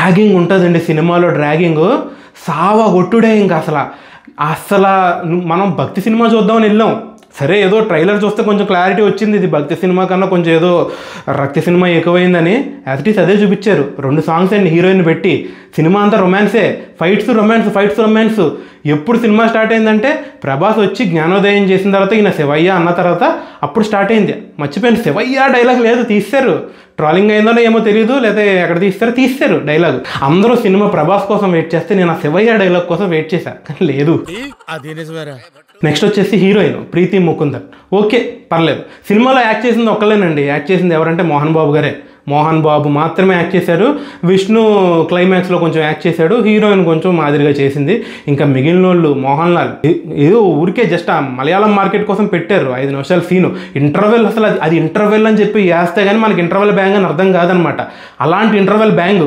Dragging ఉంటుందండి సినిమాలో. Dragging సావా కొట్టుడే. ఇంకా అసలు మనం భక్తి సినిమా చూద్దామని వెళ్ళాం. సరే ఏదో ట్రైలర్ చూస్తే కొంచెం క్లారిటీ వచ్చింది, ఇది భక్తి సినిమా కన్నా కొంచెం ఏదో రక్తి సినిమా ఎక్కువైందని. యాజ్ ఇట్ ఈస్ అదే చూపించారు. 2 సాంగ్స్ అండి హీరోయిన్ పెట్టి. సినిమా అంతా రొమాన్సే, ఫైట్స్ రొమాన్స్. ఎప్పుడు సినిమా స్టార్ట్ అయిందంటే ప్రభాస్ వచ్చి జ్ఞానోదయం చేసిన తర్వాత ఈయన శివయ్య అన్న తర్వాత అప్పుడు స్టార్ట్ అయింది. మర్చిపోయింది, శివయ్య డైలాగ్ లేదు, తీస్తారు. ట్రాలింగ్ అయిందో ఏమో తెలియదు, లేదా ఎక్కడ తీస్తారు డైలాగ్. అందరూ సినిమా ప్రభాస్ కోసం వెయిట్ చేస్తే నేను ఆ శివయ్య డైలాగ్ కోసం వెయిట్ చేశాను, కానీ లేదు. నెక్స్ట్ వచ్చేసి హీరోయిన్ ప్రీతి ముకుందన్. ఓకే పర్లేదు, సినిమాలో యాక్ట్ చేసింది ఒక్కలేనండి. యాక్ట్ చేసింది ఎవరంటే మోహన్ బాబు గారే. మోహన్ బాబు మాత్రమే యాక్ట్ చేశారు. విష్ణు క్లైమాక్స్లో కొంచెం యాక్ట్ చేశాడు. హీరోయిన్ కొంచెం మాదిరిగా చేసింది. ఇంకా మిగిలిన వాళ్ళు మోహన్ లాల్ ఏదో ఊరికే జస్ట్ ఆ మలయాళం మార్కెట్ కోసం పెట్టారు 5 నిమిషాల సీను. ఇంటర్వెల్ అసలు అది ఇంటర్వెల్ అని చెప్పి వేస్తే కానీ మనకి ఇంటర్వెల్ బ్యాంగ్ అని అర్థం కాదనమాట. అలాంటి ఇంటర్వెల్ బ్యాంగ్